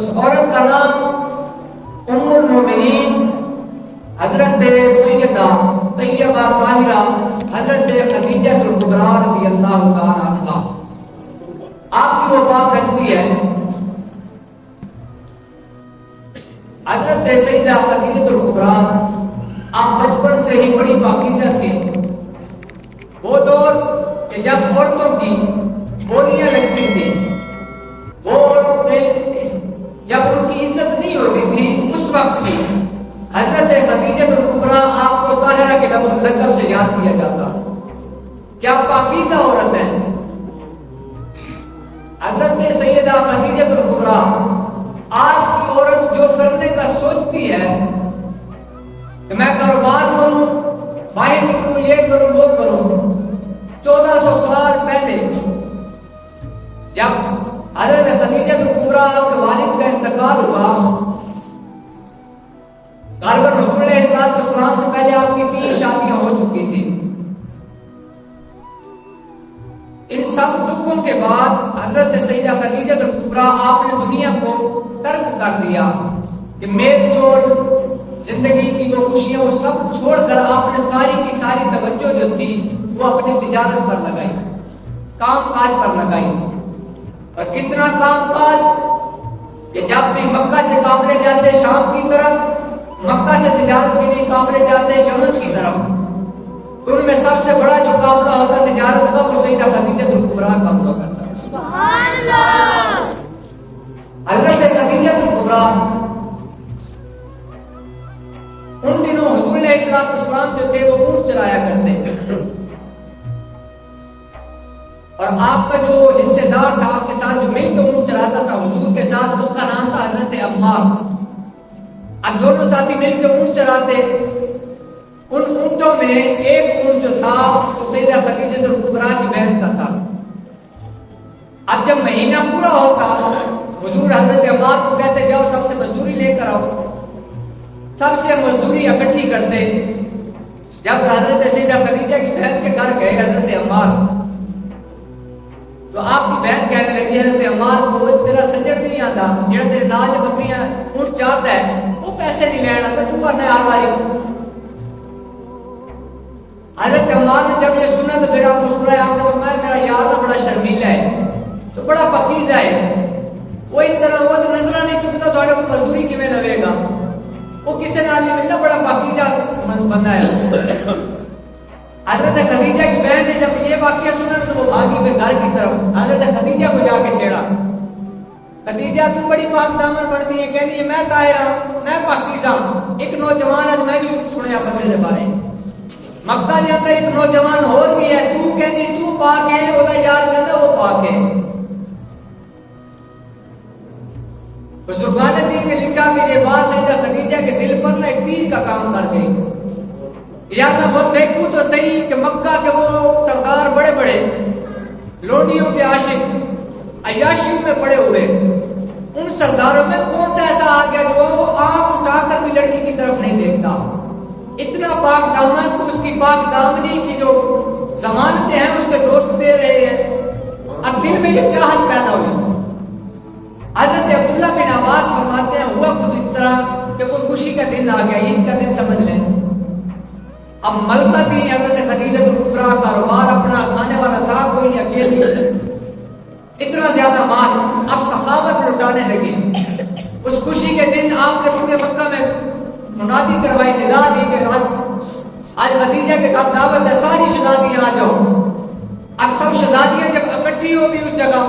اس عورت کا نام ام المومنین حضرت سیدہ طیبہ طاہرہ حضرت خدیجہ الکبریٰ رضی اللہ تعالی عنہا. آپ کی وہ پاک ہستی ہے حضرت سیدہ خدیجہ الکبریٰ. آپ بچپن سے ہی بڑی پاکیزہ تھی. وہ دور کہ جب عورتوں کی بولیاں لگتی تھی، وہ جب ان کی عزت نہیں ہوتی تھی، اس وقت بھی حضرت خدیجہ الکبریٰ آپ کو طاہرہ کے لقب سے یاد کیا جاتا. کیا پاکیزہ عورت ہے حضرت سیدہ خدیجہ الکبریٰ. آج کی عورت جو کرنے کا سوچتی ہے کہ میں کاروبار کروں، باہر نکلوں، یہ کروں وہ کروں، 1400 سال پہلے جب حضرت خدیجہ الکبریٰ کے والد کا انتقال ہوا، غالباً حضور علیہ السلام سے پہلے آپ کی 3 شادیاں ہو چکی تھی. ان سب دکھوں کے بعد حضرت سیدہ خدیجہ الکبریٰ آپ نے دنیا کو ترک کر دیا کہ میل جول زندگی کی وہ خوشیاں وہ سب چھوڑ کر آپ نے ساری کی ساری توجہ جو تھی وہ اپنی تجارت پر لگائی، کام کاج پر لگائی. اور کتنا کام کاج کہ جب بھی مکہ سے قافلے جاتے شام کی طرف، مکہ سے تجارت کے لیے قافلے جاتے یمن کی طرف، تو ان میں سب سے بڑا جو قافلہ ہوتا تجارت کا وہ سیدہ خدیجہ الکبریٰ کا ہوا کرتا. سبحان اللہ. حضرت خدیجہ الکبریٰ ان دنوں حضور علیہ السلام جو تھے وہ اونٹ چرایا کرتے، اور آپ کا جو حصے دار تھا آپ کے ساتھ جو مل کے اونٹ چراتا تھا حضور کے ساتھ، اس کا نام تھا حضرت عمار. اب دونوں ساتھی مل کے اونٹ چراتے. ان اونٹوں میں ایک اونٹ جو تھا وہ سیدہ خدیجہ الکبریٰ کی بہن کا تھا. اب جب مہینہ پورا ہوتا حضور حضرت عمار کو کہتے جاؤ سب سے مزدوری لے کر آؤ. سب سے مزدوری اکٹھی کرتے. جب حضرت سیدہ خدیجہ کی بہن کے گھر گئے حضرت عمار، تو آپ کی بہن کہنے لگی حضرت عمار کو تیرا سجڑ نہیں آتا، جڑا تیرے نال بکریاں اونٹ چارتا ہے وہ پیسے نہیں لینا آتا، تو کرنا ہے ہر باری. حضرت عمار نے جب یہ سنا تو پھر آپ مسکرائے. آپ نے فرمایا میرا یار بڑا شرمیلا ہے تو بڑا پاکیزہ ہے، وہ اس طرح وہ تو نظرہ نہیں چکتا تھوڑے کو مزدوری کیویں لوے گا، وہ کسے نال نہیں ملتا، بڑا پاکیزہ بندہ ہے. حضرت خدیجہ کی بہن نے جب یہ واقعہ سنا تو وہ بھاگی پھر گھر کی طرف. حضرت خدیجہ کو جا کے چھیڑا. خدیجہ تم بڑی پاک دامن بنتی ہے، کہتی ہے میں طاہرہ میں پاکیزہ. ایک نوجوان آج میں بھی سنیا بندے کے بارے مکہ کے اندر ایک نوجوان اور بھی ہے، تو کہتی تو پاک ہے، وہ یار کہتا وہ پاک ہے. بزرگان دین نے لکھا کہ یہ بات سیدہ خدیجہ کے دل پر ایک تیر کا کام کر گئی. یا میں وہ دیکھوں تو صحیح کہ مکہ کے وہ سردار بڑے بڑے لوڈیوں کے عاشق عیاشیوں میں پڑے ہوئے، ان سرداروں میں کون سا ایسا آ گیا جو وہ آنکھ اٹھا کر بھی لڑکی کی طرف نہیں دیکھتا. اتنا پاک دامن کو اس کی پاک دامنی کی جو ضمانتیں ہیں اس کے دوست دے رہے ہیں. اب دل میں یہ چاہت پیدا ہوئی. حضرت عبداللہ بن عباس فرماتے ہیں ہوا کچھ اس طرح کہ کوئی خوشی کا دن آ گیا، عید کا دن سمجھ لیں. اب ملکہ تھی حضرت خدیجہ الکبریٰ، کاروبار اپنا، کھانے والا تھا کوئی نہیں، اکیلی، اتنا زیادہ مال. اب سخاوت لٹانے لگی. اس خوشی کے دن آپ نے پورے مکہ میں منادی کروائی، ندا دی کہ آج خدیجہ کے گھر دعوت ہے، ساری شہزادیاں آ جاؤ. اب سب شہزادیاں جب اکٹھی ہو گئی اس جگہ،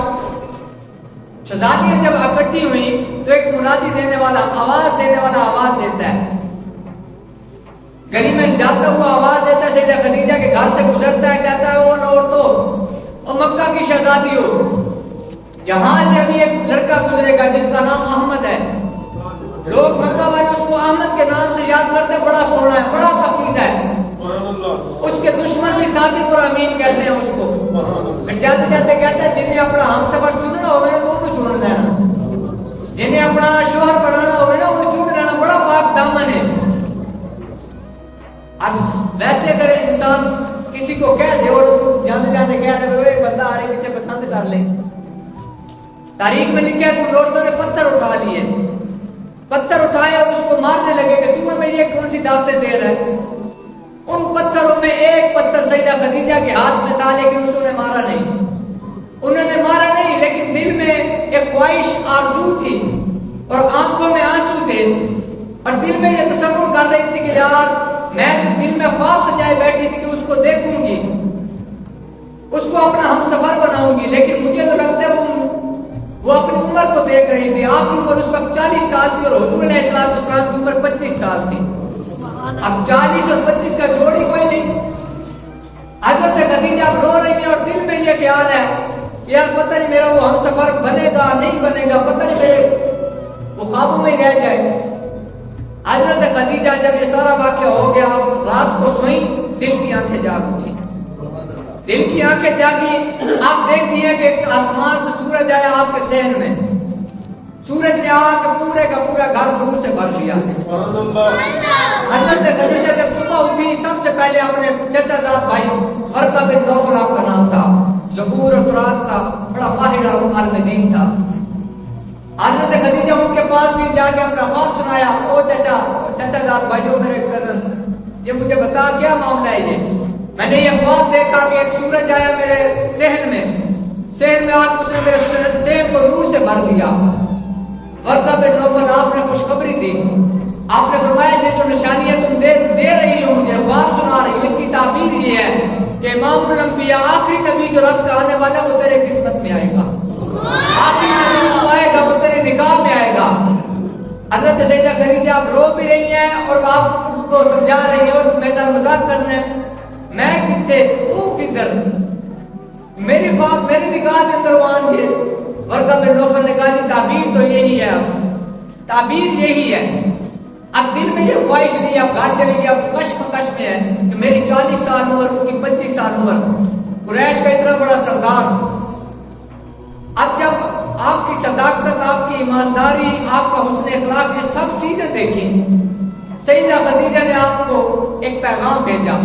شہزادیاں جب اکٹھی ہوئی تو ایک منادی دینے والا آواز دیتا ہے، گلی میں جاتا ہوا آواز دیتا ہے، سیدہ خدیجہ کے گھر سے گزرتا ہے، کہتا ہے او عورتوں، او مکہ کی شہزادیوں، یہاں سے ابھی ایک لڑکا گزرے گا جس کا نام احمد ہے. لوگ مکہ والے اس کو احمد کے نام سے یاد کرتے ہیں، بڑا سونا ہے، بڑا پاکیزہ ہے. اس کے دشمن بھی صادق اور امین کہتے ہیں اس کو. جاتے جاتے کہتا ہے جنہیں اپنا ہم سفر چننا ہوگا نا تو انہیں چن لینا، جنہیں اپنا شوہر بنانا ہوگا نا انہیں چن لینا، بڑا پاک دامن ہے. ویسے اگر انسان کسی کو کہہ دے اور جاتے جاتے کہہ دے وہ بندہ آرے پیچھے پسند کر لے. تاریخ میں لکھا ہے کہ عورتوں نے پتھر اٹھا لیے مارنے لگے کہ تم ہمیں یہ کون سی دعوتیں دے رہا ہے. ان پتھروں میں ایک پتھر سیدہ خدیجہ کے ہاتھ میں تھا لیکن اس نے مارا نہیں. انہوں نے مارا نہیں لیکن دل میں ایک خواہش آرزو تھی اور آنکھوں میں آنسو تھے اور دل میں یہ تصور کر رہی تھی کہ یار میں دل میں خواب سجائے بیٹھی تھی کہ اس کو دیکھوں گی, اس کو اپنا ہم سفر بناؤں گی. لیکن مجھے تو لگتا ہے وہ اپنی عمر کو دیکھ رہی تھی. آپ کی عمر اس وقت 40 سال تھی اور حضور علیہ السلام کی عمر 25 سال تھی. اب 40 اور 25 کا جوڑ ہی کوئی نہیں. حضرت خدیجہ اب رو رہی ہیں اور دل میں یہ خیال ہے یار پتہ نہیں میرا وہ ہم سفر بنے گا نہیں بنے گا, پتہ نہیں میرے وہ خوابوں میں رہ جائے. حضرت خدیجہ جب یہ سارا واقعہ ہو گیا رات کو سوئی, دل کی آنکھیں جاگ اٹھی. دل کی آنکھیں جاگی. آپ دیکھتی ہیں کہ ایک آسمان سے سورج آیا آپ کے صحن میں. سورج نے آ کے پورے کا پورا گھر نور سے بھر دیا. حضرت خدیجہ جب صبح اٹھی سب سے پہلے اپنے چچا زاد بھائی ورقہ بن نوفل آپ کا نام تھا, زبور اور قرآن کا بڑا ماہر اور عالم دین تھا. حضرت خدیجہ ان کے پاس بھی جا کے اپنا خواب سنایا. او چچا زاد بھائیو میرے کزن, یہ مجھے بتا کیا معاملہ ہے یہ. میں نے یہ خواب دیکھا کہ ایک سورج آیا میرے صحن میں آ کے اس نے میرے صحن کو نور سے بھر دیا. ورقہ بن نوفل آپ نے خوشخبری دی. آپ نے فرمایا یہ جو نشانیاں تم دے رہی ہو مجھے خواب سنا رہی ہو, اس کی تعبیر یہ ہے کہ امام الانبیاء آخری نبی جو رب کا آنے والا وہ تیرے قسمت میں آئے گا. آخری نبی جو آئے گا وہ تیرے نکاح میں آئے گا. حضرت سیدہ خدیجہ آپ رو بھی رہی ہیں اور آپ اس کو سمجھا رہی ہو میرا مذاق کرنا ہے. میں کتنے وہ کدھر, میری بات میری نکاح کے اندر وہ آن گئے. ورقہ بن نوفل نے کہا جی تعبیر تو یہی ہے, اب تعبیر یہی ہے. اب دل میں یہ خواہش نہیں, اب گھر چلے گی, اب کش میں ہے کہ میری 40 سال عمر ان کی 25 سال عمر, قریش کا اتنا بڑا سردار. اب جب آپ کی صداقت, آپ کی ایمانداری, آپ کا حسن اخلاق, یہ سب چیزیں دیکھی, سیدہ خدیجہ نے آپ کو ایک پیغام بھیجا.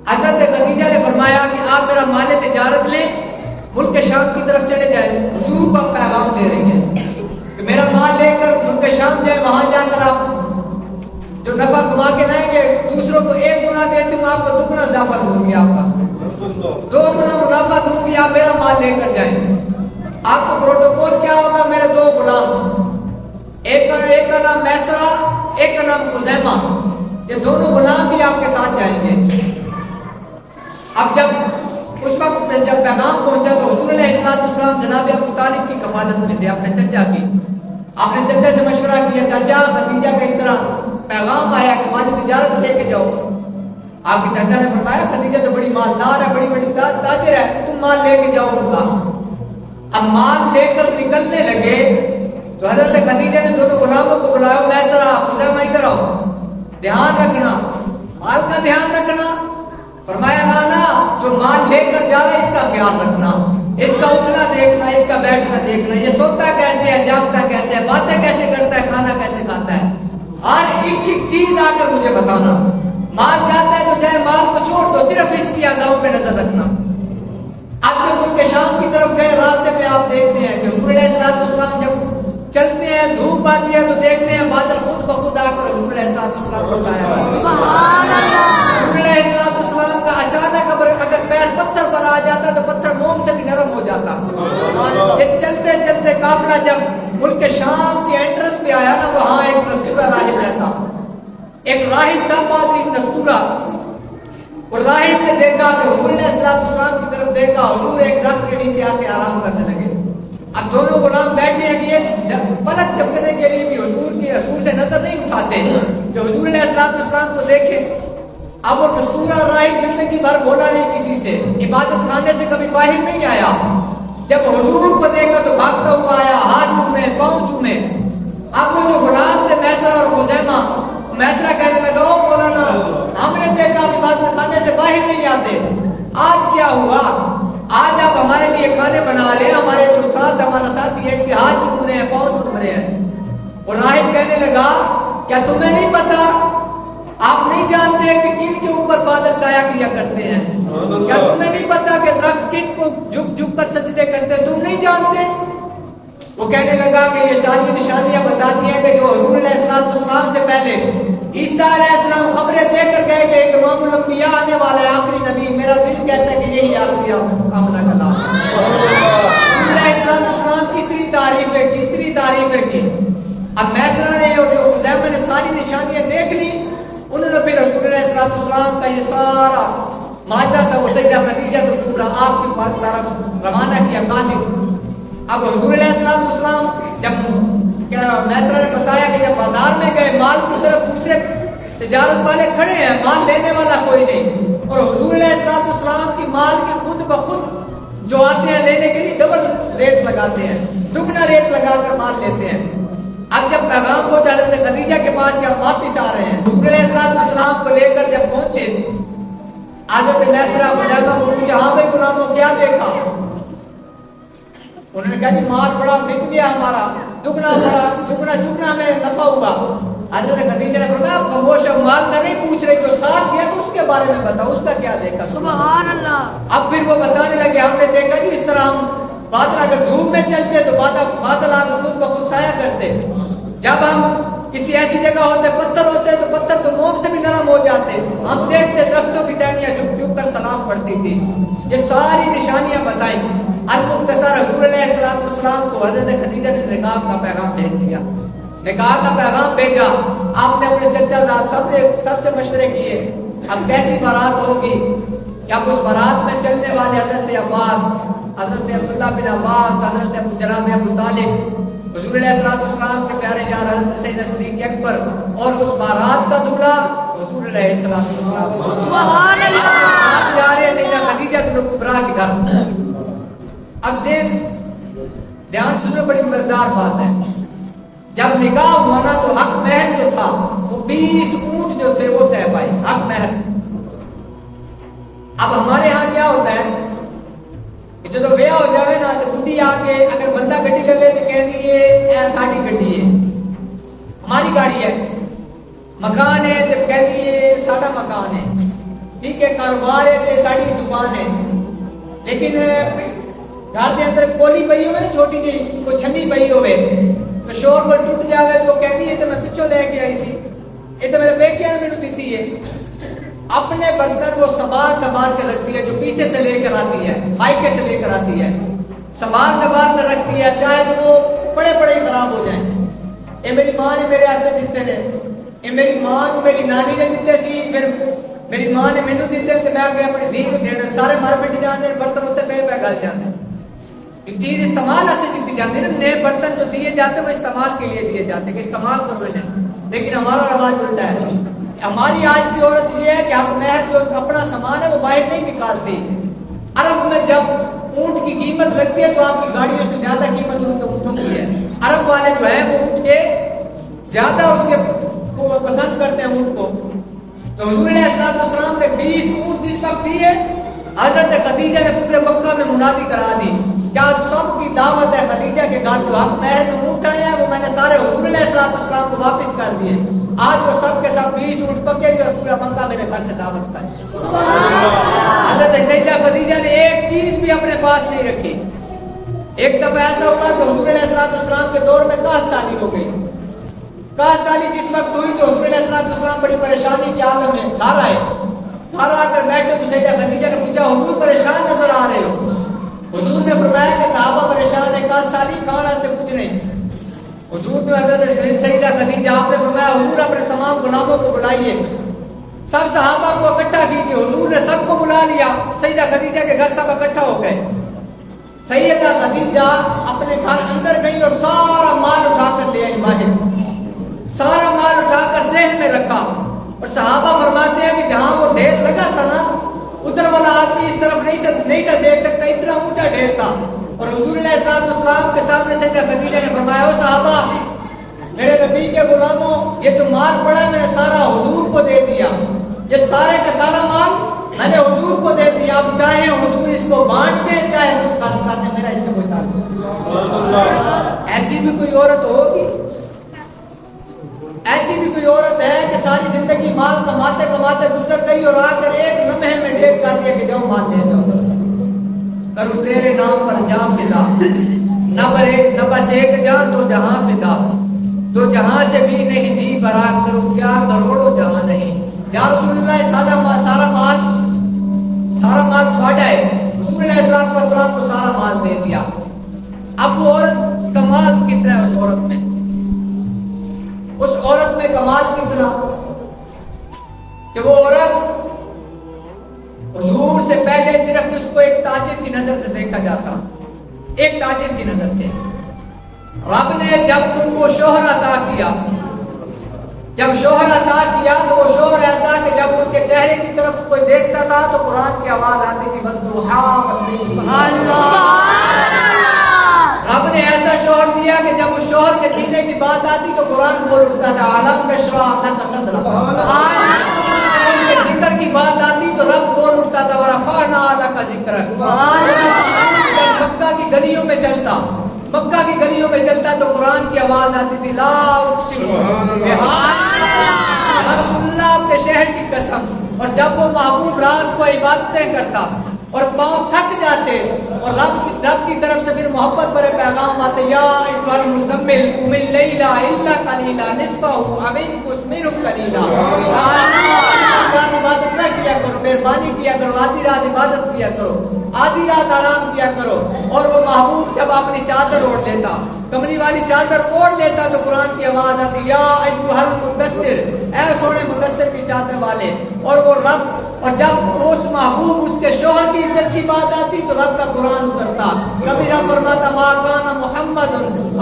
حضرت خدیجہ نے فرمایا کہ آپ میرا مال تجارت لیں, ملک شام کی طرف چلے جائیں. حضور کو پیغام دے رہی ہیں کہ میرا مال لے کر ملک شام جائے, وہاں جا کر آپ جو نفع کما کے لائیں گے دوسروں کو 1 گنا دیتی ہوں, آپ کو 2 گنا اضافہ دوں گی, آپ کا 2 گنا منافع دوں گی. آپ میرا مال لے کر جائیں. آپ کو پروٹوکول کیا ہوگا, میرے 2 غلام, ایک کا نام میسرہ, ایک کا نام خزیمہ, یہ دونوں غلام بھی آپ کے ساتھ جائیں گے. اب جب اس وقت جب پیغام پہنچا تو حضور علیہ السلام جناب ابو طالب کی کفالت میں تھے, اپنے چچا کی. آپ نے چچا سے مشورہ کیا, چچا خدیجہ کا اس طرح پیغام آیا کہ مال تجارت لے کے جاؤ. آپ کے چچا نے فرمایا خدیجہ تو بڑی مالدار ہے, بڑی تاجر ہے, تم مال لے کے جاؤ ان کا. اب مال لے کر نکلنے لگے تو حضرت خدیجہ نے دونوں غلاموں کو بلایا, میسرہ خزیمہ ادھر آؤ, دھیان رکھنا, مال کا دھیان رکھنا. فرمایا نانا جو مال لے کر جا رہا ہے اس کا خیال رکھنا, اس کا اٹھنا دیکھنا, اس کا بیٹھنا دیکھنا, یہ سوتا کیسے ہے, جاگتا کیسے ہے, باتیں کیسے کرتا ہے, کھانا کیسے کھاتا ہے. آج ایک چیز آ کر مجھے بتانا. مال جاتا ہے تو جائے, مال کو چھوڑ دو, صرف اس کی اداؤں پہ نظر رکھنا. اب جب ملک شام کی طرف گئے راستے میں آپ دیکھتے ہیں کہ حضور علیہ السلام جب چلتے ہیں دھوپ آتی ہے تو دیکھتے ہیں بادل خود بخود آ کر حضور علیہ السلام کو سایہ. سبحان اللہ. حضور علیہ السلام کا اچانک اگر پیر پتھر پر آ جاتا تو پتھر موم سے بھی نرم ہو جاتا. یہ چلتے چلتے قافلہ جب ملک شام کے انٹرس پہ آیا نا, وہاں ایک نستورہ راہب رہتا, ایک راہب تھا پادری نستورہ. اور راہب نے دیکھا کہ حضور علیہ السلام کی طرف دیکھا, حضور ایک درخت کے نیچے آ کے آرام کرنے لگے. اب دونوں غلام بیٹھے ہیں کہ پلک جھپکنے کے لیے بھی حضور سے نظر نہیں اٹھاتے کہ حضور علیہ السلام کو دیکھیں. اب وہ نستورہ راہب زندگی بھر بولا نہیں کسی سے, عبادت خانے سے کبھی باہر نہیں آیا. جب حضور کو دیکھا تو بھاگتا ہوا آیا, ہاتھ چومے, پاؤں چومے. اب وہ جو غلام تھے میسرہ اور خزیمہ, میسرہ کہنے لگا او مولانا ہم نے دیکھا عبادت خانے سے باہر نہیں آتے, آج کیا ہوا؟ آج آپ ہمارے لیے کھانے بنا رہے ہیں, ہمارے جو ہمارا ساتھی ہے اس کے ہاتھ چوم رہے ہیں, پاؤں چوم رہے ہیں. اور راہب کہنے لگا کیا تمہیں نہیں پتا, آپ نہیں جانتے کہ کن کے اوپر بادل سایہ کیا کرتے ہیں؟ کیا تمہیں نہیں پتا کہ درخت کن کو جھک جھک کر سجدے کرتے ہیں؟ تم نہیں جانتے. وہ کہنے لگا کہ یہ ساری نشانیاں بتاتی ہیں کہ جو حضور علیہ السلام اب میسرہ نے اور جو حذیفہ نے ساری نشانیاں دیکھ لی، انہوں نے پھر حضور علیہ السلام کا یہ سارا معاہدہ تھا وہ سیدہ خدیجہ تو پورا آپ کی طرف روانہ کیا قاصد۔ اب حضور علیہ السلام جب میسرہ نے بتایا کہ جب بازار میں گئے، مال کی طرف دوسرے تجارت والے کھڑے ہیں، مال لینے والا کوئی نہیں، اور حضور علیہ السلام کی مال کی خود بخود جو آتے ہیں لینے کے لیے ڈبل ریٹ لگاتے ہیں، دگنا ریٹ لگا کر مال لیتے ہیں۔ اب جب پیغام پہنچا حضرت خدیجہ کے پاس کہ آپ واپس آ رہے ہیں، حضور علیہ السلام کو لے کر جب پہنچے، حضرت میسرہ حذیفہ کو پوچھا، ہاں بھائی غلاموں کیا دیکھا؟ انہوں نے کہا جی مال بڑا بک گیا ہمارا، دگنا چگنا میں نفع ہوا۔ حضرت خدیجہ نے فرمایا آپ خاموش ہو، مال کا نہیں پوچھ رہی، جو ساتھ گیا تو اس کے بارے میں بتاؤ، اس کا کیا دیکھا؟ سبحان اللہ۔ اب پھر وہ بتانے لگے ہم نے دیکھا جی اس طرح ہم بادل اگر دھوپ میں چلتے تو بادل آ خود بخود سایہ کرتے، جب ہم کسی ایسی جگہ ہوتے پتھر ہوتے تو پتھر تو موم سے بھی نرم ہو جاتے، ہم دیکھتے درختوں کی ٹہنیاں جھک جھک کر سلام پڑھتی تھی۔ یہ ساری نشانیاں بتائیں۔ المختصر حضور علیہ السلام کو حضرت خدیجہ نے نکاح کا پیغام بھیج دیا، نکاح کا پیغام بھیجا۔ آپ نے اپنے چچا زاد سب سے مشورے کیے اب کیسی بارات ہوگی، کہ اب اس بارات میں چلنے والے حضرت عباس، حضرت عبداللہ بن عباس، حضرت جناب ابو طالب، حضور علیہ السلام کے پیارے یار حضرت سیدنا صدیق اکبر، اور اس بارات کا دولہا حضور علیہ السلام۔ سبحان اللہ۔ جا رہے سیدنا خدیجہ کبریٰ کے گھر۔ اب ذہن دھیان سنو، بڑی مزیدار بات ہے، جب نکاح ہوا نا تو حق مہر جو تھا وہ 20 اونٹ جو تھے وہ طے پائے، حق مہر۔ اب ہمارے ہاں کیا ہوتا ہے کہ جب بیاہ ہو جاوے نا تو بڈی آ کے اگر بندہ گڈی لے تو کہہ دیے اے ساڑی گڈی ہے، ہماری گاڑی ہے، مکان ہے تو کہہ دیے ساڑا مکان ہے، ٹھیک ہے، کاروبار ہے تو ساڑی دکان ہے۔ لیکن گھر کے اندر کولی پئی ہوئے نا چھوٹی جی کوئی چھنی پئی ہوئے تو شور پر ٹوٹ جاوے تو کہتی ہے تو میں پچھو لے کے آئی سی، یہ تو میرے بیٹے نے مجھے دیتی ہے۔ اپنے برتن وہ سنبھال کے رکھتی ہے، جو پیچھے سے لے کر آتی ہے، مائکے سے لے کر آتی ہے، سنبھال کر رکھتی ہے، چاہے تو وہ بڑے بڑے خراب ہو جائیں۔ یہ میری ماں نے میرے ایسے دیتے نے، یہ میری ماں جو میری نانی نے دیتے سی، پھر میری ماں نے مینو دیتے تو میں اپنی دھی کو دینا، سارے مر پٹ جاتے، برتن ہوتے پہ گل جاتے۔ ایک چیز استعمال ایسے دیتی جاتی ہے نا، نئے برتن جو دیے جاتے ہیں وہ استعمال کے لیے دیے جاتے ہیں کہ استعمال کر لیں، لیکن ہمارا رواج الٹا ہے۔ ہماری آج کی عورت یہ ہے کہ ہم مہر جو اپنا سامان ہے وہ باہر نہیں نکالتی۔ عرب میں جب اونٹ کی قیمت لگتی ہے تو آپ کی گاڑیوں سے زیادہ قیمت ان کے اونٹوں کی ہے۔ عرب والے جو ہیں وہ اونٹ کے زیادہ اس کے پسند کرتے ہیں اونٹ کو۔ تو حضور علیہ السلام نے 20 اونٹ جس وقت دیے، حضرت خدیجہ نے پورے مکہ میں منادی کرا دی کیا سب کی دعوت ہے خدیجہ کے گھر، جو ہم مہر میں اونٹ آئے ہیں وہ میں نے سارے حضور علیہ السلام کو واپس کر دیے۔ آج وہ سب کے سب 20 اونٹ پکے جو پورا مکہ میرے گھر سے دعوت کر۔ حضرت سیدہ خدیجہ نے ایک چیز بھی اپنے پاس نہیں رکھی۔ ایک دفعہ ایسا ہوا کہ حضور علیہ السلام کے دور میں 10 سالی ہو گئی۔ 10 سالی جس وقت ہوئی تو حضور علیہ السلام بڑی پریشانی کے عالم میں گھر آئے۔ گھر آ کر بیٹھے تو سیدہ خدیجہ نے پوچھا حضور پریشان نظر آ رہے ہو؟ حضور نے فرمایا کہ صحابہ پریشان ہے، 10 سالی کہاں سے کچھ نہیں۔ حضور نے حضرت سیدہ خدیجہ آپ نے فرمایا حضور اپنے تمام غلاموں کو بلائیے، سب صحابہ کو اکٹھا کیجیے۔ حضور نے سب کو بلا لیا، سیدہ خدیجہ کے گھر سب اکٹھا ہو گئے۔ سیدہ خدیجہ اپنے گھر اندر گئی اور سارا مال اٹھا کر لے آئی باہر، سارا مال اٹھا کر ذہن میں رکھا، اور صحابہ فرماتے ہیں کہ جہاں وہ ڈھیر لگا تھا نا ادھر والا آدمی اس طرف نہیں تھا دیکھ سکتا، اتنا اونچا ڈھیر تھا۔ اور حضور علیہ السلام کے سامنے سیدہ خدیجہ نے فرمایا او صحابہ میرے نبی کے غلاموں، یہ جو مال پڑا ہے میں نے سارا حضور کو دے دیا، یہ سارے کا سارا مال میں نے حضور کو دے دیا، اب چاہے حضور اس کو بانٹ دیں چاہے خود خرچ کرنے، میرا اس سے کوئی تعلق۔ ایسی بھی کوئی عورت ہوگی، ایسی بھی کوئی عورت ہے کہ ساری زندگی مال کماتے کماتے گزر گئی اور آ کر ایک لمحے میں ڈھیر کر دیا کہ جاؤ مال دے دو، کرو تیرے نام پر جاں فدا، نہ بس ایک جان دو جہاں فدا، دو جہاں سے بھی نہیں جی برا، کرو کیا کروڑوں جہاں نہیں۔ یا رسول اللہ سارا مال پھاڑا ہے، حضور علیہ السلام کو سارا مال دے دیا۔ اب وہ عورت کا مال کتنا ہے اس عورت میں؟ کمال کتنا کہ وہ عورت حضور سے پہلے صرف اس کو ایک تاجر کی نظر سے دیکھا جاتا، ایک تاجر کی نظر سے. رب نے جب ان کو شوہر عطا کیا، جب شوہر عطا کیا تو وہ شوہر ایسا کہ جب ان کے چہرے کی طرف کوئی دیکھتا تھا تو قرآن کی آواز آتی تھی والضحیٰ واللیل. رب نے ایسا شوہر دیا کہ جب اس شوہر کے سینے کی بات آتی تو قرآن بول اٹھتا تھا علم نشرح لک صدرک. ان کے ذکر کی بات آتی تو رب بول اٹھتا تھا ورفعنا لک ذکرک. جب مکہ کی گلیوں میں چلتا، مکہ کی گلیوں میں چلتا تو قرآن کی آواز آتی تھی لا اقسم رسول اللہ اپنے شہر کی قسم. اور جب وہ محبوب رات کو عبادتیں کرتا اور پاؤں تھک جاتے اور رب کی طرف سے پھر محبت بھرے پیغام آتے یا ایھا المزمل قم اللیل الا قلیلا نصفہ او انقص منہ قلیلا. عبادت نہ کیا کرو، مہربانی کیا کرو، آدھی رات عبادت کیا کرو، آدھی رات آرام کیا کرو. اور وہ محبوب جب اپنی چادر اوڑھ لیتا، کمری والی چادر اوڑھ لیتا تو قرآن کی آواز آتی یا ایھا المدثر، اے سونے مدثر کی چادر والے. اور وہ رب، اور جب اس محبوب اس کے شوہر کی عزت کی بات آتی تو رب کا قرآن اترتا. کبھی رب فرماتا ما کان محمد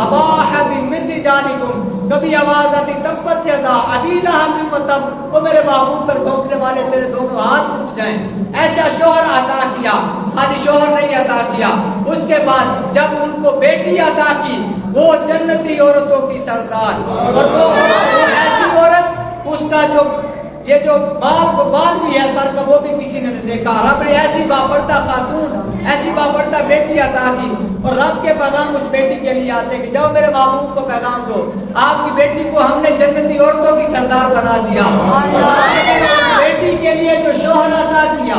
ابا احد من رجالکم، کبھی آواز آتی تبت یدا ابی لہب وتب، وہ میرے محبوب پر بھونکنے والے تیرے دونوں ہاتھ ٹوٹ جائیں. ایسا شوہر عطا کیا. خالی شوہر نہیں عطا کیا، اس کے بعد جب ان کو بیٹی عطا کی وہ جنتی عورتوں کی سردار. اور وہ ایسی عورت اس کا جو یہ جو بال بھی ہے سر کا وہ بھی کسی نے نہیں دیکھا. رب نے ایسی باپردہ خاتون، ایسی باپردہ بیٹی عطا کی. اور رب کے پیغام اس بیٹی کے لیے آتے کہ جاؤ میرے محبوب کو پیغام دو آپ کی بیٹی کو ہم نے جنتی عورتوں کی سردار بنا دیا. بیٹی کے لیے جو شوہر عطا کیا،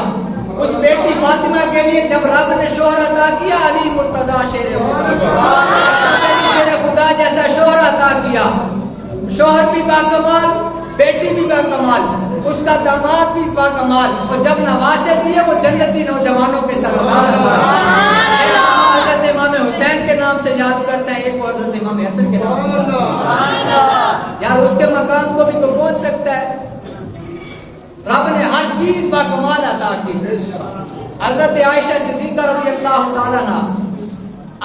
اس بیٹی فاطمہ کے لیے جب رب نے شوہر عطا کیا علی مرتضی شیر خدا جیسا شوہر عطا کیا. شوہر بھی باکمال، بیٹی بھی باکمال، اس کا داماد بھی باکمال. اور جب نواسے دیے وہ جنتی نوجوانوں کے سردار. حضرت امام حسین کے نام سے یاد کرتے ہیں، ایک وہ حضرت امام حسن کے نام سے. یار اس کے مقام کو بھی تو پہنچ سکتا ہے. رب نے ہر چیز باکمال عطا کی. حضرت عائشہ صدیقہ رضی اللہ تعالیٰ عنہ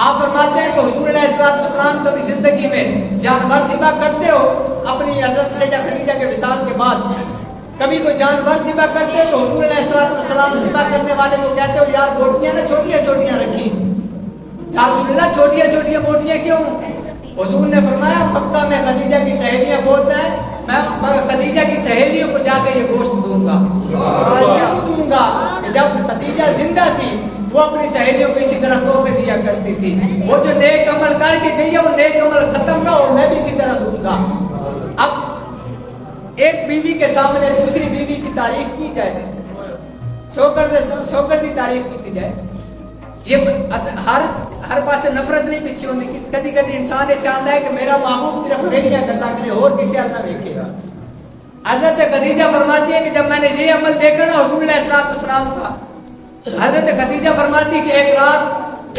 آپ فرماتے ہیں کہ حضور علیہ السلام کبھی زندگی میں جانور ذبح کرتے ہو اپنی حضرت سیدہ خدیجہ کے وصال کے بعد، کبھی کوئی جانور ذبح کرتے تو حضور علیہ السلام ذبح کرنے والے کو کہتے ہو یار بوٹیاں نا چھوٹیاں چھوٹیاں رکھی. یا رسول اللہ چھوٹیاں چھوٹیاں بوٹیاں کیوں؟ حضور نے فرمایا مکہ میں خدیجہ کی سہیلیاں بہت ہیں، میں خدیجہ کی سہیلیوں کو جا کے یہ گوشت دوں گا. کیوں دوں گا؟ کہ جب خدیجہ زندہ تھی وہ اپنی سہیلیوں کو اسی طرح تحفے دیا کرتی تھی. وہ جو نیک عمل کر کے گئی ہے وہ نیک عمل ختم نہ اور میں بھی اسی طرح دوں گا. اب ایک بیوی کے سامنے دوسری بیوی کی تعریف کی جائے، شوکر کی تعریف کی جائے، یہ ہر پاسے نفرت نہیں پیچھے ہونے کی. کدی کدی انسان یہ چاہتا ہے کہ میرا محبوب صرف میری گلا کرے اور کسی نہ دیکھے. حضرت خدیجہ فرماتی ہے کہ جب میں نے یہ عمل دیکھا نا حضور علیہ السلام کا، حضرت خدیجہ فرماتی کہ ایک رات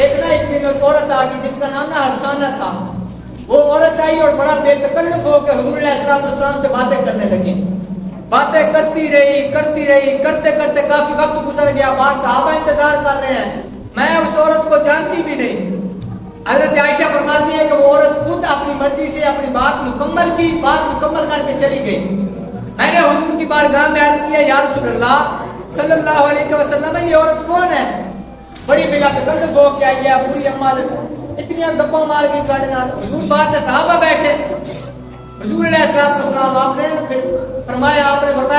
ایک دن ایک عورت آ گئی جس کا نام نا حسانہ تھا. وہ عورت آئی اور بڑا بے تکلف ہو کے حضور علیہ السلام سے باتیں کرنے لگی. باتیں کرتی رہی کرتے کرتے کافی وقت گزر گیا. بعد صحابہ انتظار کر رہے ہیں، میں اس عورت کو جانتی بھی نہیں. حضرت عائشہ فرماتی ہے کہ وہ عورت خود اپنی مرضی سے اپنی بات مکمل کر کے چلی گئی. میں نے حضور کی بارگاہ میں عرض کیا یا رسول اللہ صلی اللہ علیہ وسلم یہ عورت کون ہے؟ بڑی بلا تکلف ہو کے آئی ہے، پوری اماں اتنی گپاں مار گئی گاڑی نال. حضور بات ہے صحابہ بیٹھے. حضور علیہ السلام آپ نے فرمایا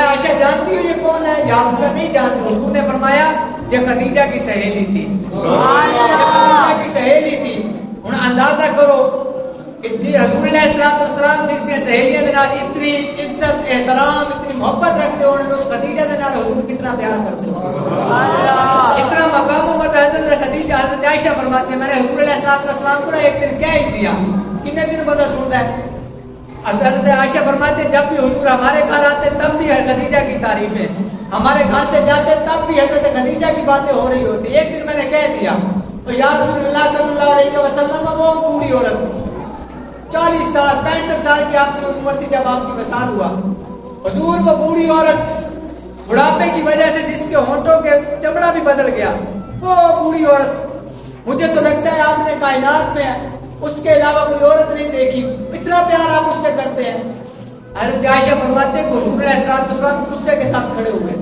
عائشہ جانتی ہو یہ کون ہے؟ یا رسول اللہ نہیں جانتی. حضور نے فرمایا یہ خدیجہ کی سہیلی تھی. ہن اندازہ کرو کہ جی حضور علیہ السلام جس نے سہیلیاں دے نال اتنی عزت احترام اتنی محبت رکھتے ہونے تو اس خدیجہ دے نال حضور کتنا پیار کرتے ہو. اتنا مقام و مرتبہ حضرت خدیجہ حضرت عائشہ فرماتی ہے میں نے حضور علیہ السلام کو ایک دن کہہ ہی دیا. کتنے دن بعد سنتا ہے؟ حضرت عائشہ فرماتے جب بھی حضور ہمارے گھر آتے تب بھی خدیجہ کی تعریفیں، ہمارے گھر سے جاتے تب بھی حضرت خدیجہ کی باتیں ہو رہی ہوتی. ایک دن میں نے کہہ دیا تو یا رسول اللہ صلی اللہ علیہ وسلم وہ بوڑھی عورت 40 سال 65 سال کی آپ کی عمر تھی جب آپ کی وصال ہوا. حضور وہ بوڑھی عورت بڑھاپے کی وجہ سے جس کے ہونٹوں کے چمڑا بھی بدل گیا, وہ بوڑھی عورت, مجھے تو لگتا ہے آپ نے کائنات میں اس کے علاوہ کوئی عورت نہیں دیکھی, اتنا پیار آپ اس سے کرتے ہیں. حضرت عائشہ فرماتے ہیں کہ حضور علیہ السلام غصے کے ساتھ کھڑے ہوئے.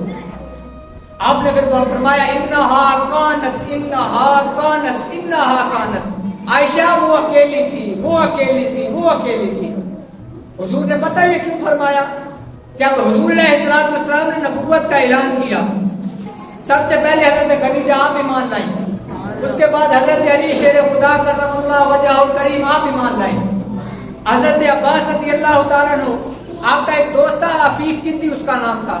آپ نے پھر فرمایا انہا کانت انہا کانت انہا کانت, عائشہ وہ اکیلی تھی, وہ اکیلی تھی, وہ اکیلی تھی. حضور نے پتہ یہ کیوں فرمایا؟ جب حضور علیہ السلام نے نبوت کا اعلان کیا, سب سے پہلے حضرت خدیجہ آپ ایمان لائیں, اس کے بعد حضرت علی شیر خدا کرم اللہ وجہہ الکریم آپ ایمان لائیں. حضرت عباس رضی اللہ تعالیٰ عنہ, آپ کا ایک دوست تھا عفیف کندی اس کا نام تھا.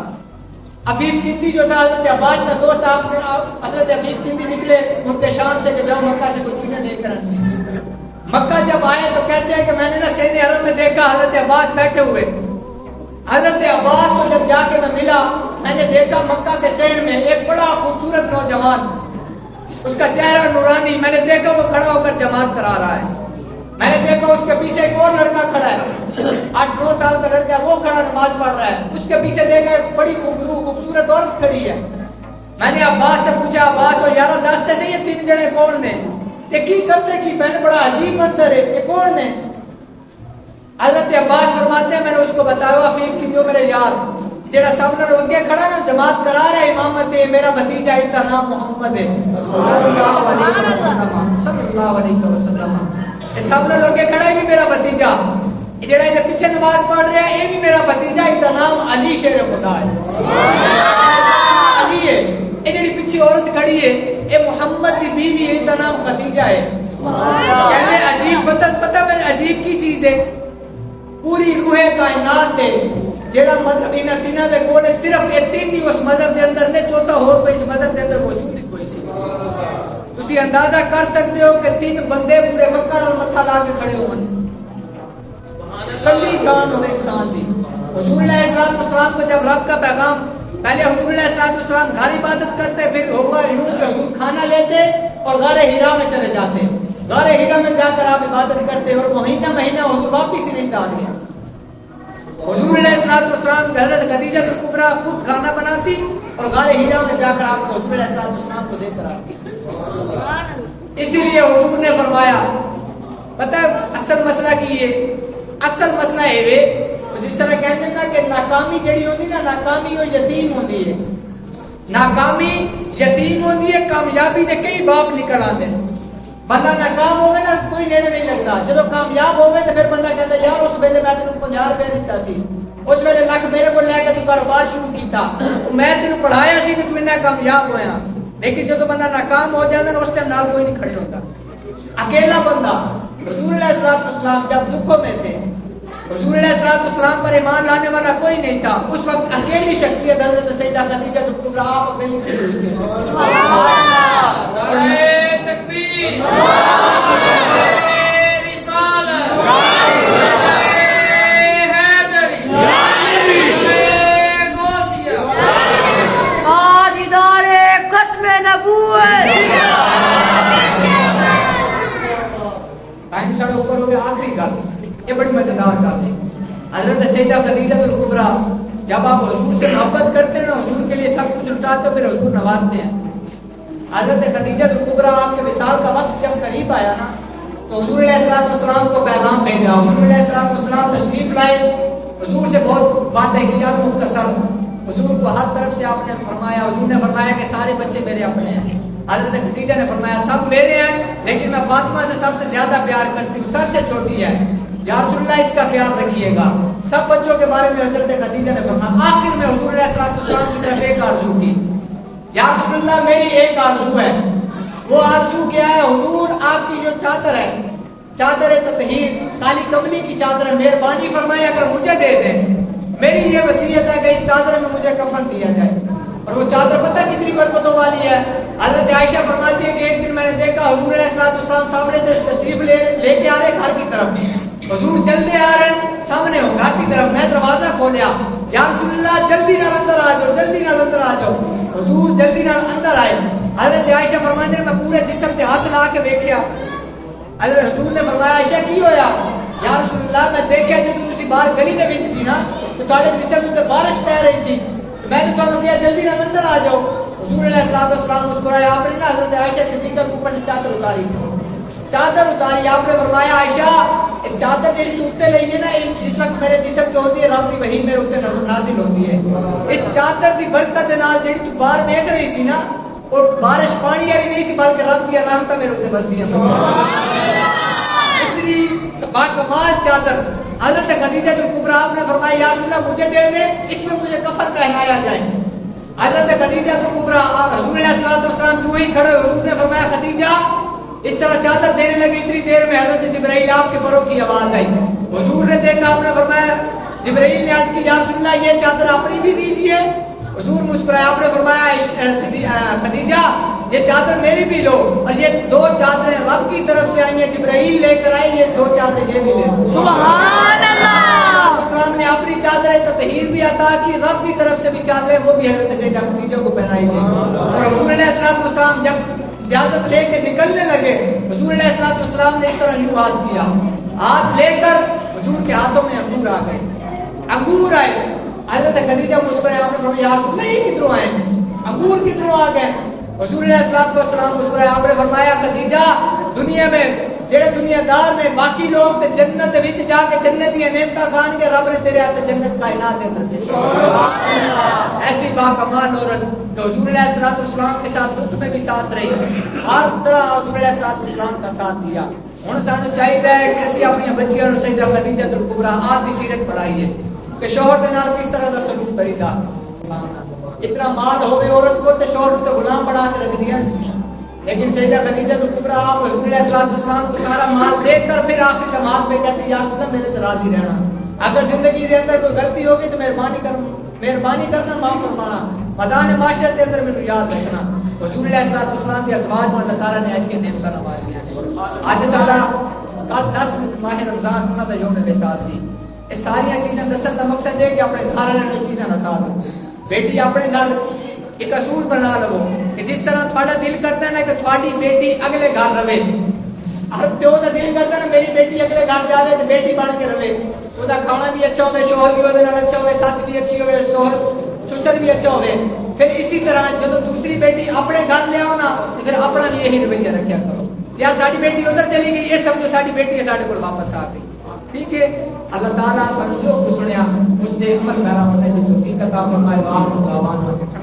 عفیف کندی جو تھا حضرت عباس کا دوست, آپ نے حضرت عفیف کندی نکلے مردشان سے کہ جاؤ مکہ سے کچھ چیزیں لے کر آئیں. مکہ جب آئے تو کہتے ہیں کہ میں نے نا سین حرم میں دیکھا حضرت عباس بیٹھے ہوئے. حضرت عباس کو جب جا کے میں ملا, میں نے دیکھا مکہ کے شہر میں ایک بڑا خوبصورت نوجوان, اس کا چہرہ نورانی, میں نے دیکھا وہ کھڑا ہو کر جماعت کرا رہا ہے. میں نے دیکھا اس کے پیچھے ایک اور لڑکا کھڑا ہے, 8-9 سال کا لڑکا ہے, وہ کھڑا نماز پڑھ رہا ہے. اس کے پیچھے دیکھا ایک بڑی خوبصورت عورت کھڑی ہے. میں نے عباس سے پوچھا, عباس اور یارہ دستے سے یہ 3 جنے کون نے, یہ کی کرتے کی؟ میں نے بڑا عجیب منظر ہے, یہ کون نے؟ حضرت عباس فرماتے ہیں میں نے اس کو بتایا عفیف کی جو میرے یار جڑا سامنے لوگ کے کھڑا نا جماعت کرا رہا ہے امامت ہے, میرا بھتیجا اس کا نام محمد ہے صلی اللہ علیہ وسلم, صلی اللہ علیہ وسلم. یہ سامنے لوگ کے کھڑا ہے بھی میرا بھتیجا, جڑا یہ پیچھے نماز پڑھ رہا ہے یہ بھی میرا بھتیجا, اس کا نام علی شیر خدا ہے, علی ہے. یہ جڑی پیچھے عورت کھڑی ہے یہ محمد کی بیوی ہے, اس کا نام خدیجہ ہے. کہنے عجیب پتہ میں عجیب کی چیز ہے, پوری روح کائنات دے جڑا مذہب انہاں تیناں دے کول صرف یہ 3 ہی اس مذہب دے اندر نے, چوتھا ہور کوئی اس مذہب دے اندر موجود نہیں کوئی سی. تسی اندازہ کر سکتے ہو کہ 3 بندے پورے مکہ نال متھا لا کے کھڑے ہون, کلی جان ہوے انسان دی. حضور علیہ السلام کو جب رب کا پیغام, پہلے حضور علیہ السلام گھر عبادت کرتے, پھر ہوگا یوں کہ حضور کھانا لیتے اور غار ہرا میں چلے جاتے. غار ہرا میں جا کر آپ عبادت کرتے اور مہینہ حضور واپس ہی نہیں آتے. حضور علیہ السلام حضرت خدیجہ کبریٰ خود کھانا بناتی اور غار ہرا میں جا کر آپ کو حضور علیہ السلام کو دے کر آتی. اسی لیے حضور نے فرمایا, پتہ ہے اصل مسئلہ کی ہے, اصل مسئلہ ہے جس طرح کہتے ہیں نا کہ ناکامی جڑی ہوتی نا, ناکامی وہ یتیم ہوتی ہے, ناکامی یتیم ہوتی ہے, کامیابی دے کئی باپ نکل آتے ہیں. بندہ ناکام ہوگا نا کوئی نیڑے نہیں لگتا, جب کامیاب ہوگا تو پھر بندہ کہتا ہے یار اس ویلے میں تینوں 50 روپے دیتا سی, اس ویلے لکھ میرے کو لے کے تو کاروبار شروع کیتا, میں تینوں پڑھایا سی تو اتنا کامیاب ہویا. لیکن جب بندہ ناکام ہو جاتا نا اس ٹائم نال کوئی نہیں کھڑے ہوتا, اکیلا بندہ. حضور علیہ السلام جب دکھوں میں تھے, حضور علیہ السلام پر ایمان لانے والا کوئی نہیں تھا, اس وقت اکیلی شخصیت حضرت سیدہ خدیجہ کبریٰ آپ اکیلی کھڑی ہوئی تھی. نعرہ تکبیر, رسالت, حیدری, غوثیہ, تاجدار ختم نبوت. ٹائم ساڑھے اوپر ہو گیا, آخری گل یہ بڑی مزیدار بات ہے. حضرت سیدہ خدیجہ کبریٰ جب آپ حضور سے محبت کرتے ہیں نا, حضور کے لیے سب کچھ لٹاتے ہو, پھر حضور نوازتے ہیں. حضرت خدیجہ کبریٰ آپ کے وصال کا وقت جب قریب آیا نا تو حضور علیہ السلام کو پیغام بھیجا. حضور علیہ السلام تشریف لائے, حضور سے بہت باتیں کی, مختصر حضور کو ہر طرف سے آپ نے فرمایا. حضور نے فرمایا کہ سارے بچے میرے اپنے ہیں. حضرت خدیجہ نے فرمایا سب میرے ہیں, لیکن میں فاطمہ سے سب سے زیادہ پیار کرتی ہوں, سب سے چھوٹی ہے, یا رسول اللہ اس کا خیال رکھیے گا. سب بچوں کے بارے میں حضرت خدیجہ نے فرمایا. آخر میں حضور علیہ السلام کی طرف ایک آرزو کی, یا رسول اللہ میری ایک آرزو ہے. وہ آرزو کیا ہے؟ حضور آپ کی جو چادر ہے, چادر تطہیر کالی کملی کی چادر ہے, مہربانی فرمائے اگر مجھے دے دیں. میری یہ وصیت ہے کہ اس چادر میں مجھے کفن دیا جائے. اور وہ چادر پتہ کتنی برکتوں والی ہے. حضرت عائشہ فرماتی ہے کہ ایک دن میں نے دیکھا حضور علیہ السلام سامنے تشریف لے کے آ رہے گھر کی طرف. حضور چلتے آ رہے ہیں سامنے ہو گھر کی طرف. میں دروازہ کھولیا, یا رسول اللہ جلدی نال اندر آ جاؤ, جلدی نال اندر آ جاؤ. حضور جلدی نال اندر آئے. حضرت عائشہ فرماتی ہے میں پورے جسم پہ ہاتھ لا کے دیکھیا. حضرت حضور نے فرمایا عائشہ کی ہویا؟ یا رسول اللہ میں دیکھیا جے تسی باہر گلی دے وچ سی نا تے تواڈے جسم تے بارش پے رہی سی میں نے تانوں کہیا جلدی نال اندر آ جاؤ. حضور علیہ الصلوۃ والسلام مسکرائے. آپ نے نا حضرت عائشہ صدیقہ کے اوپر چادر اتاری. چادر اتاری. آپ نے فرمایا عائشہ ایک چادر جیڑی تو اوتے لئی ہے نا جس وقت میرے جسم تے ہوتی ہے رب دی وحی میرے اوتے نازل ہوتی ہے. اس چادر دی برکت دے نال جیڑی تو باہر دیکھ رہی سی نا اور بارش پانی والی نہیں سی بلکہ رب کی رحمت میرے اوتے بسدی ہے. اتنی باکمال چادر. حضرت خدیجہ کبریٰ آپ نے فرمایا یا رسول اللہ مجھے دے دے اس میں مجھے کفن پہنایا جائے. حضرت خدیجہ کبریٰ حضور علیہ الصلوۃ والسلام جو ہی کھڑے ہوئے حضور نے فرمایا خدیجہ اس طرح چادر دینے لگی. اتنی دیر میں حضرت جبرائیل آپ کے پروں کی آواز آئی. حضور نے دیکھا. آپ نے فرمایا جبرائیل نے عرض کی یا رسول اللہ یہ چادر اپنی بھی دیجیے. حضور مسکرائے. آپ نے فرمایا خدیجہ یہ چادر میری بھی لو. اور یہ دو چادریں رب کی طرف سے آئی ہیں. جبرائیل لے کر آئی. یہ دو چادریں یہ بھی لے. سبحان اللہ. اسلام نے اپنی چادریں تطہیر بھی عطا کی. رب کی طرف سے بھی چادریں وہ بھی حضرت سیدہ خدیجہ کو پہنائی گئی. اور حضور علیہ السلام جب اجازت لے کے نکلنے لگے حضور علیہ السلام نے اس طرح یوں ہاتھ کیا. ہاتھ لے کر حضور کے ہاتھوں میں انگور آ گئے. انگور آئے. حضرت خدیجہ مسکرائے. آپ نے فرمایا یا رسول اللہ یہ کدھروں آئے انگور کدھروں آ گئے. حضور علیہ السلام مسکرائے. آپ نے فرمایا خدیجہ دنیا میں جڑے دنیا دار نے باقی لوگ تے جنت وچ جا کے جنت دی نعمتاں کھان کے رب نے تیرے واسطے جنت کائنات دے اندر ایسی باکمال عورت تو حضور علیہ السلام کے ساتھ دکھ میں بھی ساتھ رہی. ہر طرح حضور علیہ السلام کا ساتھ دیا. ہن سانو چاہیے کہ اسی اپنی بچیاں نوں سیدہ خدیجہ کبریٰ آپ کی سیرت پڑھائیے کہ شوہر دے نال کس طرح دا سلوک کریدا. اتنا مال ہوے عورت کو تے شوہر کو غلام بنا کے رکھ دیا. لیکن سیدہ خدیجہ کبریٰ آپ حضور علیہ السلام کو سارا مال دے کر پھر آخر کمال پہ کہتی یا رسول اللہ میرے راضی رہنا. اگر زندگی دے اندر کوئی غلطی ہوگی تو مہربانی کرنا معاف فرمانا. میدان معاشر کے اندر مجھے یاد رکھنا. حضور علیہ السلام کے ازواج میں اللہ تعالیٰ نے ایسی نعمتاں نوازیاں. آج سارا کل 10 ماہ رمضان انہاں دا یوم وصال سی. یہ ساری چیزاں دسن کا مقصد ہے کہ اپنے گھر والے چیزاں رکھا دو. بیٹی اپنے گھر ایک اصول بنا لو کہ جس طرح تھوڑا دل کرتا ہے نا کہ تھوڑی بیٹی اگلے گھر رہے. ہر پیو کا دل کرتا ہے نا میری بیٹی اگلے گھر جاوے تو بیٹی بن کے رہے. وہ کھانا بھی اچھا ہوئے, شوہر بھی وہ اچھا ہوئے, سس بھی اچھی ہوئے, سسر بھی اچھا ہوئے. پھر اسی طرح جب دوسری بیٹی اپنے گھر لے آؤ نا تو پھر اپنا بھی یہی رویہ رکھا کرو. یار ساری بیٹی ادھر چلی گئی یہ سمجھو ساری بیٹی سارے کو واپس آ گئی. ٹھیک ہے. اللہ تعالیٰ سانو جو کچھ سنیا اس دے عمل کرا ہونے کی توفیق عطا فرمائے.